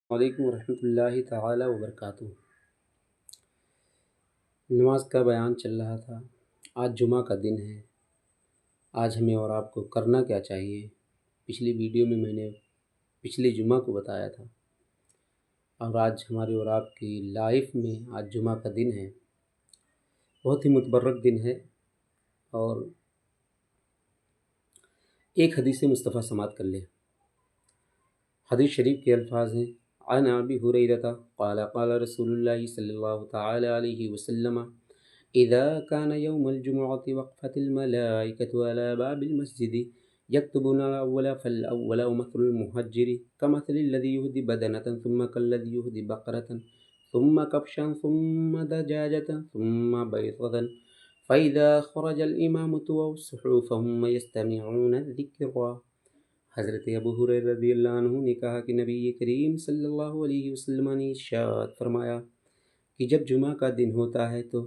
وعلیکم ورحمۃ اللہ تعالی وبرکاتہ۔ نماز کا بیان چل رہا تھا۔ آج جمعہ کا دن ہے۔ آج ہمیں اور آپ کو کرنا کیا چاہیے؟ پچھلی ویڈیو میں نے پچھلے جمعہ کو بتایا تھا، اور آج ہماری اور آپ کی لائف میں آج جمعہ کا دن ہے۔ بہت ہی متبرک دن ہے، اور ایک حدیث مصطفیٰ سماعت کر لیں۔ حدیث شریف کے الفاظ ہیں: عن ابی ہریرہ قال قال رسول اللہ صلی اللہ تعالی علیہ وسلم اذا كان يوم الجمعة وقفت الملائكة على باب المسجد يكتبون الأول فالأول مثل المهجر كمثل الذي يهدي بدنة ثم كالذي يهدي بقرة ثم كبشا ثم دجاجة ثم بيضة فإذا خرج الإمام طووا صحوفهم يستمعون الذكر۔ حضرت ابو ہریرہ رضی اللہ عنہ نے کہا کہ نبی کریم صلی اللہ علیہ وسلم نے ارشاد فرمایا کہ جب جمعہ کا دن ہوتا ہے تو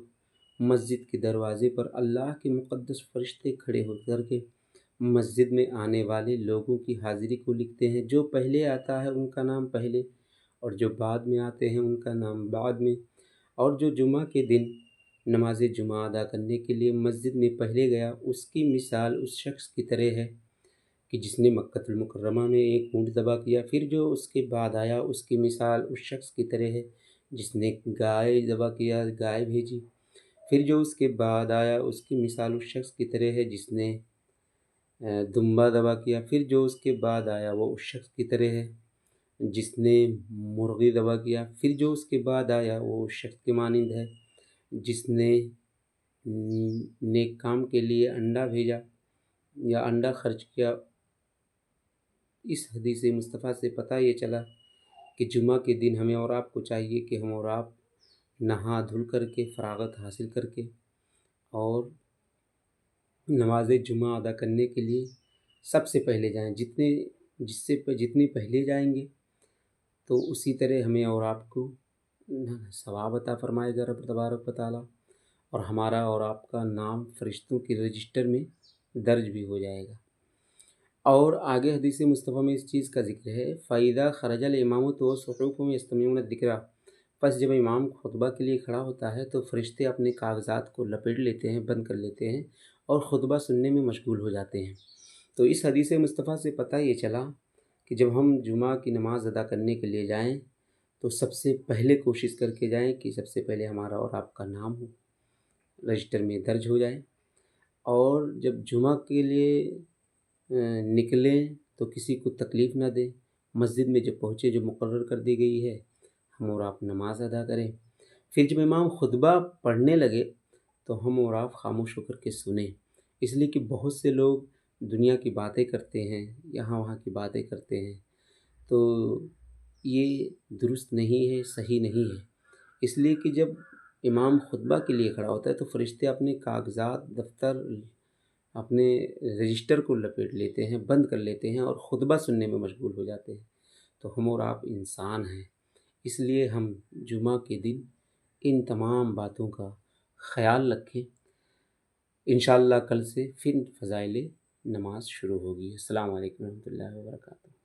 مسجد کے دروازے پر اللہ کے مقدس فرشتے کھڑے ہو کر کے مسجد میں آنے والے لوگوں کی حاضری کو لکھتے ہیں۔ جو پہلے آتا ہے ان کا نام پہلے، اور جو بعد میں آتے ہیں ان کا نام بعد میں۔ اور جو جمعہ کے دن نماز جمعہ ادا کرنے کے لیے مسجد میں پہلے گیا، اس کی مثال اس شخص کی طرح ہے کہ جس نے مکہ المکرمہ میں ایک اونٹ ذبح کیا۔ پھر جو اس کے بعد آیا، اس کی مثال اس شخص کی طرح ہے جس نے گائے ذبح کیا، گائے بھیجی۔ پھر جو اس کے بعد آیا، اس کی مثال اس شخص کی طرح ہے جس نے دمبا ذبح کیا۔ پھر جو اس کے بعد آیا وہ اس شخص کی طرح ہے جس نے مرغی ذبح کیا۔ پھر جو اس کے بعد آیا وہ اس شخص کے مانند ہے جس نے نیک کام کے لیے انڈا بھیجا یا انڈا خرچ کیا۔ اس حدیث مصطفیٰ سے پتہ یہ چلا کہ جمعہ کے دن ہمیں اور آپ کو چاہیے کہ ہم اور آپ نہا دھل کر کے، فراغت حاصل کر کے، اور نماز جمعہ ادا کرنے کے لیے سب سے پہلے جائیں۔ جتنی پہلے جائیں گے تو اسی طرح ہمیں اور آپ کو ثواب عطا فرمائے گا رب تبارک و تعالیٰ، اور ہمارا اور آپ کا نام فرشتوں کے رجسٹر میں درج بھی ہو جائے گا۔ اور آگے حدیث مصطفیٰ میں اس چیز کا ذکر ہے: فَإِذَا خَرَجَ الْإِمَامُ طُوَّا صُحُوفَهُمْ يَسْتَمِعُونَ الذِّكْرَ۔ پس جب امام خطبہ کے لیے کھڑا ہوتا ہے تو فرشتے اپنے کاغذات کو لپیٹ لیتے ہیں، بند کر لیتے ہیں، اور خطبہ سننے میں مشغول ہو جاتے ہیں۔ تو اس حدیث مصطفیٰ سے پتہ یہ چلا کہ جب ہم جمعہ کی نماز ادا کرنے کے لیے جائیں تو سب سے پہلے کوشش کر کے جائیں کہ سب سے پہلے ہمارا اور آپ کا نام ہو، رجسٹر میں درج ہو جائے۔ اور جب جمعہ کے لیے نکلیں تو کسی کو تکلیف نہ دیں۔ مسجد میں جب پہنچے جو مقرر کر دی گئی ہے، ہم اور آپ نماز ادا کریں۔ پھر جب امام خطبہ پڑھنے لگے تو ہم اور آپ خاموش ہو کر کے سنیں، اس لیے کہ بہت سے لوگ دنیا کی باتیں کرتے ہیں، یہاں وہاں کی باتیں کرتے ہیں، تو یہ درست نہیں ہے، صحیح نہیں ہے۔ اس لیے کہ جب امام خطبہ کے لیے کھڑا ہوتا ہے تو فرشتے اپنے کاغذات، دفتر، اپنے رجسٹر کو لپیٹ لیتے ہیں، بند کر لیتے ہیں، اور خطبہ سننے میں مشغول ہو جاتے ہیں۔ تو ہم اور آپ انسان ہیں، اس لیے ہم جمعہ کے دن ان تمام باتوں کا خیال رکھیں۔ انشاءاللہ کل سے پھر فضائل نماز شروع ہوگی۔ السلام علیکم ورحمۃ اللہ وبرکاتہ۔